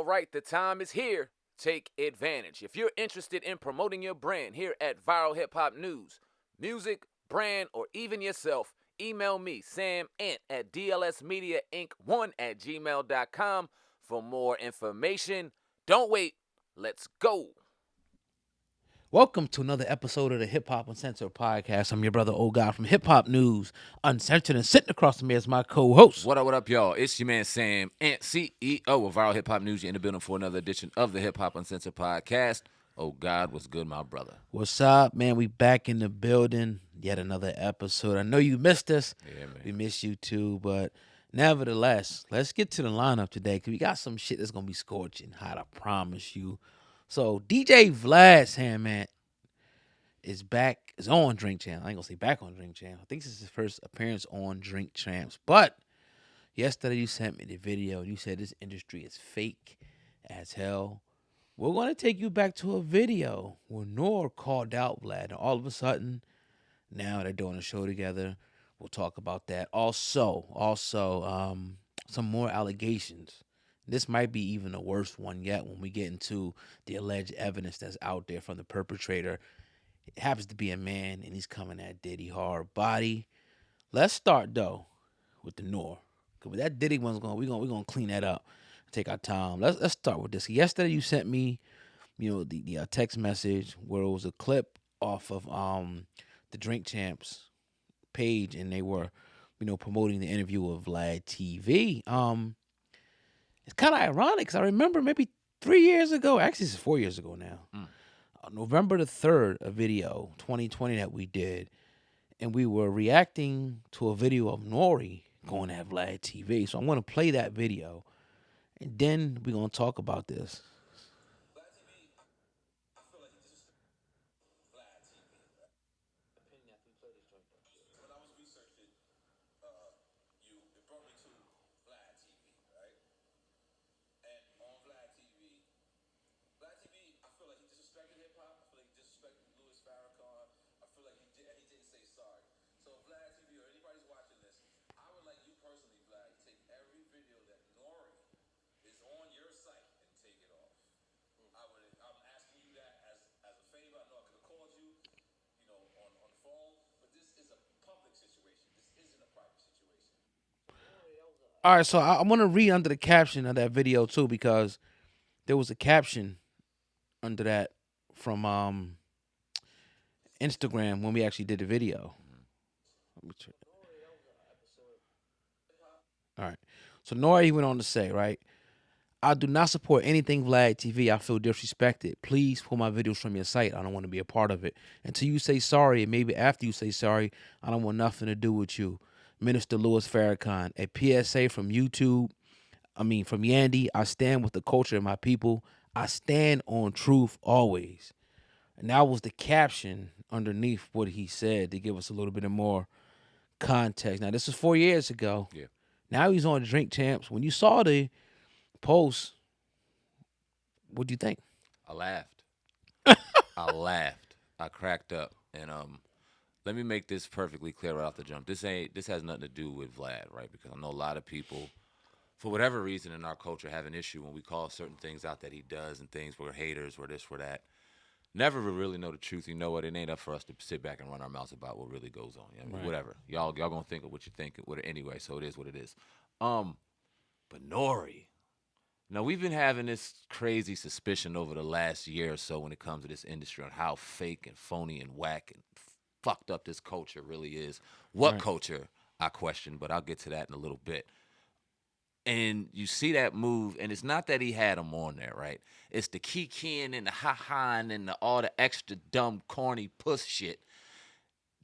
All right, the time is here. Take advantage. If you're interested in promoting your brand here at Viral Hip Hop News, music, brand, or even yourself, email me, Sam Ant, at dlsmediainc1@gmail.com for more information. Don't wait. Let's go. Welcome to another episode of the Hip Hop Uncensored podcast. I'm your brother, Old God from Hip Hop News Uncensored, and sitting across from me is my co-host. What up, y'all? It's your man, Sam Ant, CEO of Viral Hip Hop News. You're in the building for another edition of the Hip Hop Uncensored podcast. Oh, God, what's good, my brother? What's up, man? We back in the building. Yet another episode. I know you missed us. Yeah, man. We miss you too, but nevertheless, let's get to the lineup today because we got some shit that's gonna be scorching hot. I promise you. So DJ Vlad's hand, man, is back. Is on Drink Champs. I ain't gonna say back on Drink Champs. I think this is his first appearance on Drink Champs. But yesterday you sent me the video and you said this industry is fake as hell. We're gonna take you back to a video where Nore called out Vlad, and all of a sudden, now they're doing a show together. We'll talk about that. Also, some more allegations. This might be even the worst one yet when we get into the alleged evidence that's out there from the perpetrator. It happens to be a man, and he's coming at Diddy hard body. Let's start though with the Nore. Cause with that Diddy one's going, we're gonna clean that up. Take our time. Let's start with this. Yesterday you sent me, the text message where it was a clip off of the Drink Champs page, and they were, promoting the interview of Vlad TV. It's kind of ironic because I remember maybe 3 years ago, actually it's 4 years ago now, November the 3rd, a video 2020 that we did, and we were reacting to a video of Nore going at Vlad TV. So I'm going to play that video, and then we're going to talk about this. All right, so I want to read under the caption of that video too, because there was a caption under that from Instagram when we actually did the video. Let me check. All right, so Nore, he went on to say, right, I do not support anything Vlad TV. I feel disrespected. Please pull my videos from your site. I don't want to be a part of it. Until you say sorry, and maybe after you say sorry, I don't want nothing to do with you. Minister Louis Farrakhan, a PSA from YouTube. From Yandy. I stand with the culture of my people. I stand on truth always. And that was the caption underneath what he said to give us a little bit of more context. Now, this is 4 years ago. Yeah. Now he's on Drink Champs. When you saw the post, what do you think? I laughed. I cracked up. And let me make this perfectly clear right off the jump. This has nothing to do with Vlad, right? Because I know a lot of people, for whatever reason in our culture, have an issue when we call certain things out that he does, and things where haters or this or that. Never really know the truth. You know what? It ain't up for us to sit back and run our mouths about what really goes on. I mean, Right. Whatever. Y'all gonna think of what you think anyway. So it is what it is. But Nore. Now, we've been having this crazy suspicion over the last year or so when it comes to this industry on how fake and phony and whack and fucked up this culture really is. What Right. culture, I question, but I'll get to that in a little bit. And you see that move, and it's not that he had him on there, right? It's the kikiing and the ha-haing and all the extra dumb, corny puss shit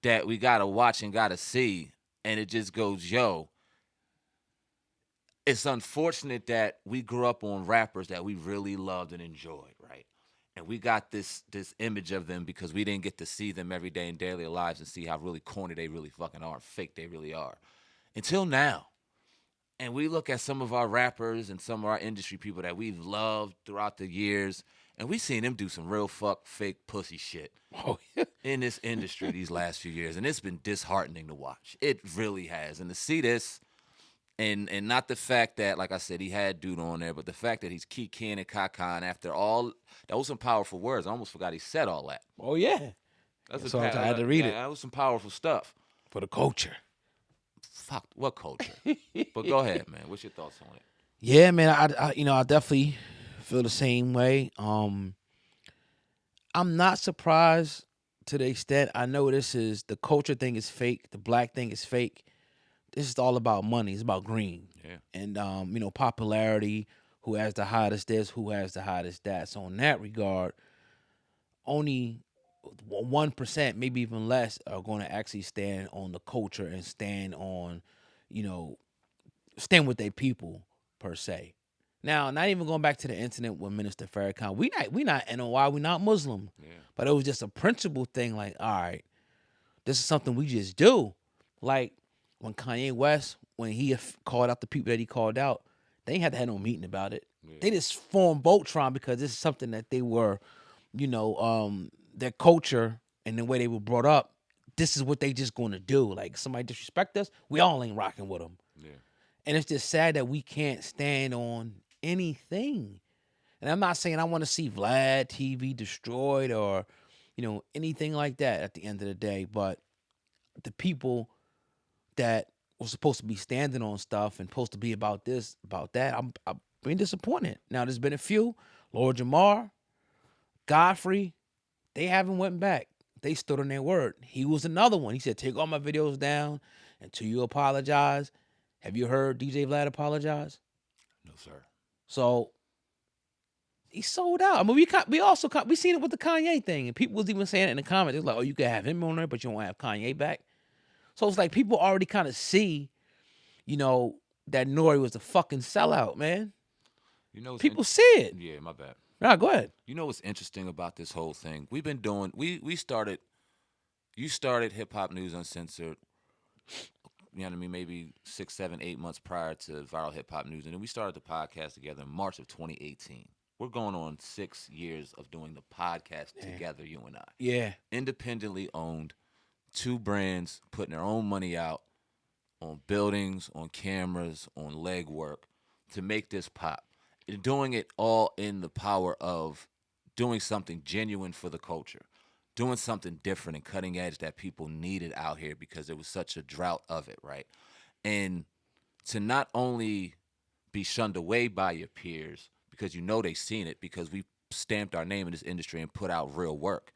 that we gotta watch and gotta see. And it just goes, yo, it's unfortunate that we grew up on rappers that we really loved and enjoyed, right? And we got this image of them because we didn't get to see them every day in daily lives and see how really corny they really fucking are, fake they really are. Until now. And we look at some of our rappers and some of our industry people that we've loved throughout the years, and we've seen them do some real fake pussy shit Oh, yeah. in this industry these last few years. And it's been disheartening to watch. It really has. And to see this, And not the fact that, like I said, he had dude on there, but the fact that he's kikiing and kakan after all, that was some powerful words. I almost forgot he said all that. Oh yeah. That's So I had to read it that was some powerful stuff. for the culture. Fuck, what culture? But go ahead, man. What's your thoughts on it? Yeah, man. I definitely feel the same way. I'm not surprised to the extent I know this is the culture thing is fake, the black thing is fake. This is all about money. It's about green. Yeah. And popularity, who has the hottest this, who has the hottest that. So in that regard, only 1%, maybe even less, are going to actually stand on the culture and stand on, you know, stand with their people per se. Now, not even going back to the incident with Minister Farrakhan, we not NOI, we not Muslim, Yeah. but it was just a principle thing. Like, all right, this is something we just do. Like when Kanye West, when he called out the people that he called out, they ain't had to have no meeting about it. Yeah. They just formed Voltron because this is something that they were, their culture and the way they were brought up. This is what they just going to do. Like somebody disrespect us, we all ain't rocking with them. Yeah. And it's just sad that we can't stand on anything. And I'm not saying I want to see Vlad TV destroyed or, anything like that at the end of the day. But the people that were supposed to be standing on stuff and supposed to be about this, about that, I'm being disappointed. Now, there's been a few. Lord Jamar, Godfrey, they haven't went back. They stood on their word. He was another one. He said, take all my videos down until you apologize. Have you heard DJ Vlad apologize? No, sir. So he sold out. I mean, we seen it with the Kanye thing, and people was even saying it in the comments. It's like, oh, you can have him on there, but you won't have Kanye back. So it's like people already kind of see, that Nore was a fucking sellout, man. People see it. Yeah, my bad. Nah, go ahead. You know what's interesting about this whole thing? We've been doing. We started. You started Hip Hop News Uncensored. You know what I mean? Maybe 6, 7, 8 months prior to Viral Hip Hop News, and then we started the podcast together in March of 2018. We're going on 6 years of doing the podcast together, you and I. Yeah. Independently owned, 2 brands putting their own money out on buildings, on cameras, on legwork to make this pop. And doing it all in the power of doing something genuine for the culture, doing something different and cutting edge that people needed out here because there was such a drought of it, right? And to not only be shunned away by your peers because they've seen it because we stamped our name in this industry and put out real work.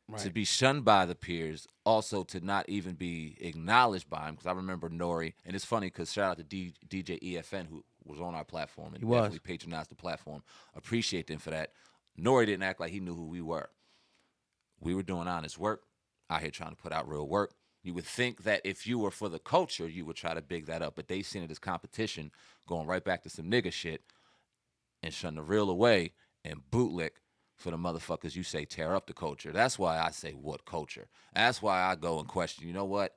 Right. To be shunned by the peers, also to not even be acknowledged by them. Because I remember Nore, and it's funny because shout out to DJ EFN who was on our platform and definitely patronized the platform. Appreciate them for that. Nore didn't act like he knew who we were. We were doing honest work, out here trying to put out real work. You would think that if you were for the culture, you would try to big that up. But they seen it as competition, going right back to some nigga shit and shun the real away and bootlick for the motherfuckers you say tear up the culture. That's why I say what culture. That's why I go and question, you know what?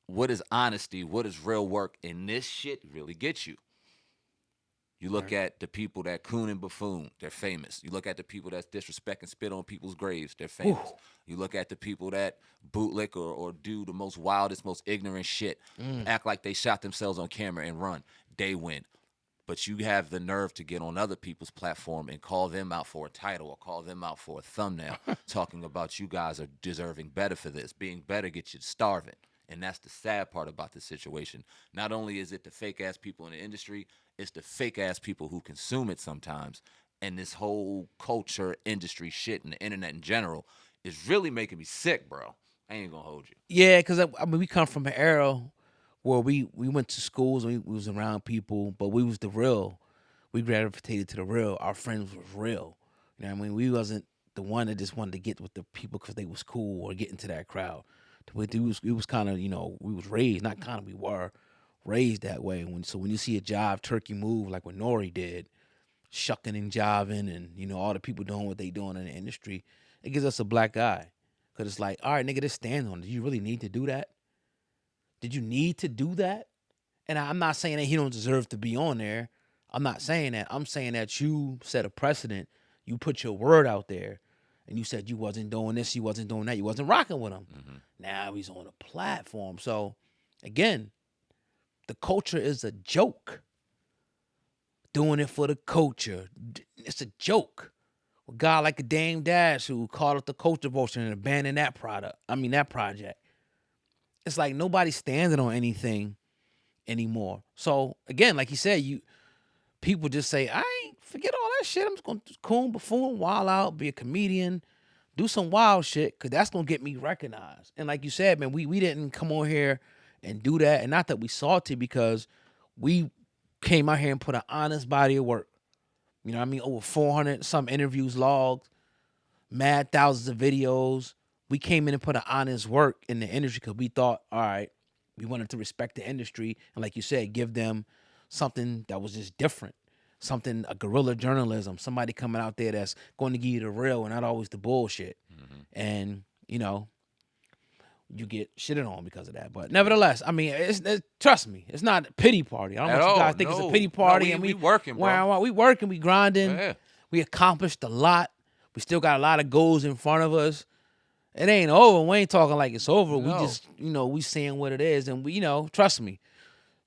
What is honesty? What is real work? And this shit really gets you. You look at the people that coon and buffoon, they're famous. You look at the people that disrespect and spit on people's graves, they're famous. Ooh. You look at the people that bootlick or do the most wildest, most ignorant shit, act like they shot themselves on camera and run, they win. But you have the nerve to get on other people's platform and call them out for a title or call them out for a thumbnail, talking about you guys are deserving better for this. Being better gets you starving. And that's the sad part about the situation. Not only is it the fake-ass people in the industry, it's the fake-ass people who consume it sometimes. And this whole culture, industry shit, and the internet in general is really making me sick, bro. I ain't gonna hold you. Yeah, because we come from an era where we went to schools and we was around people, but we was the real. We gravitated to the real. Our friends was real. You know what I mean? We wasn't the one that just wanted to get with the people because they was cool or get into that crowd. It was kind of, we was raised, not kind of, we were raised that way. So when you see a jive turkey move like what Nore did, shucking and jiving and, all the people doing what they doing in the industry, it gives us a black eye. Because it's like, all right, nigga, just stand on it. Do you really need to do that? Did you need to do that? And I'm not saying that he don't deserve to be on there. I'm not saying that. I'm saying that you set a precedent. You put your word out there. And you said you wasn't doing this, you wasn't doing that, you wasn't rocking with him. Mm-hmm. Now he's on a platform. So, again, the culture is a joke. Doing it for the culture. It's a joke. A guy like a Dame Dash who called it the culture vulture and abandoned that that project. It's like nobody's standing on anything anymore. So again, like you said, people just say, I ain't forget all that shit. I'm just gonna coon, buffoon, wild out, be a comedian, do some wild shit, cause that's gonna get me recognized. And like you said, man, we didn't come on here and do that. And not that we salty, because we came out here and put an honest body of work. You know what I mean? Over 400 some interviews logged, mad thousands of videos. We came in and put an honest work in the industry because we thought, all right, we wanted to respect the industry. And like you said, give them something that was just different. Something, a guerrilla journalism, somebody coming out there that's going to give you the real and not always the bullshit. Mm-hmm. And, you get shitted on because of that. But nevertheless, I mean, trust me, it's not a pity party. I don't want you guys to think it's a pity party. We working, bro. We working, we grinding. Yeah. We accomplished a lot. We still got a lot of goals in front of us. It ain't over. We ain't talking like it's over. No. We just, we saying what it is. And we, trust me,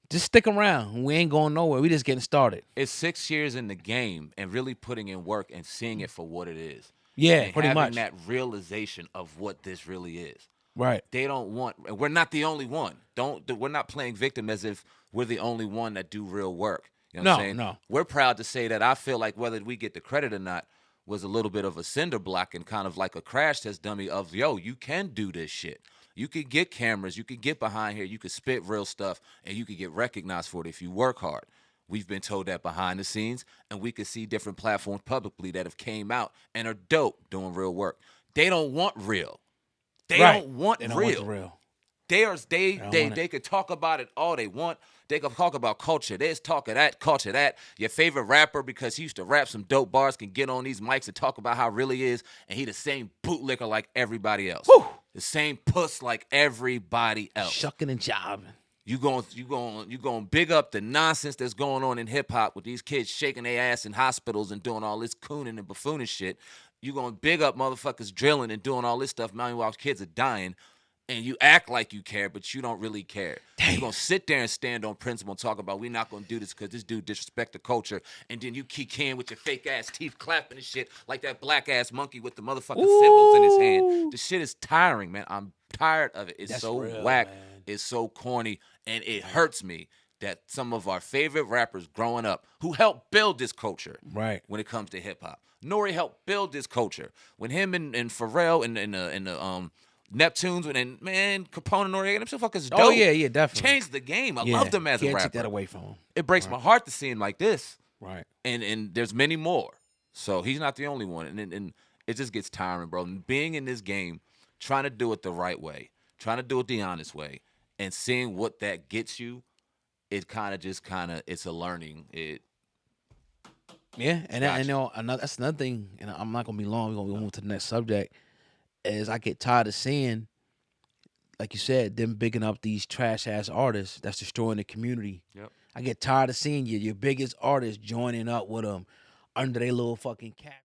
just stick around. We ain't going nowhere. We just getting started. It's 6 years in the game and really putting in work and seeing it for what it is. Yeah, and pretty much. Having that realization of what this really is. Right. They don't want, and we're not the only one. We're not playing victim as if we're the only one that do real work. You know what I'm saying? No. We're proud to say that. I feel like whether we get the credit or not was a little bit of a cinder block and kind of like a crash test dummy of, you can do this shit. You could get cameras, you could get behind here, you could spit real stuff, and you could get recognized for it if you work hard. We've been told that behind the scenes, and we could see different platforms publicly that have came out and are dope doing real work. They don't want real. They don't want real. They could talk about it all they want. They could talk about culture. There's talk of that, culture that. Your favorite rapper, because he used to rap some dope bars, can get on these mics and talk about how real he is, and he the same bootlicker like everybody else. Woo! The same puss like everybody else. Shucking and jiving. You going big up the nonsense that's going on in hip hop with these kids shaking their ass in hospitals and doing all this cooning and buffooning shit. You going big up motherfuckers drilling and doing all this stuff. Meanwhile, kids are dying, and you act like you care, but you don't really care. You're going to sit there and stand on principle and talk about we're not going to do this because this dude disrespect the culture, and then you keep in with your fake-ass teeth clapping and shit like that black-ass monkey with the motherfucking symbols in his hand. The shit is tiring, man. I'm tired of it. It's That's so real, whack. Man. It's so corny, and it hurts me that some of our favorite rappers growing up who helped build this culture when it comes to hip-hop. Nore helped build this culture. When him and Pharrell and the Neptunes, and man, Capone and Noriega, them fuckers dope. Oh, yeah, definitely. Changed the game. I love them as a rapper. Can't take that away from him. It breaks my heart to see him like this. Right. And there's many more. So he's not the only one. And it just gets tiring, bro. And being in this game, trying to do it the right way, trying to do it the honest way, and seeing what that gets you, it's a learning. Yeah, and that's another thing, and I'm not gonna be long. We're gonna move to the next subject. Is I get tired of seeing, like you said, them bigging up these trash ass artists that's destroying the community. Yep. I get tired of seeing your biggest artists joining up with them under their little fucking cap.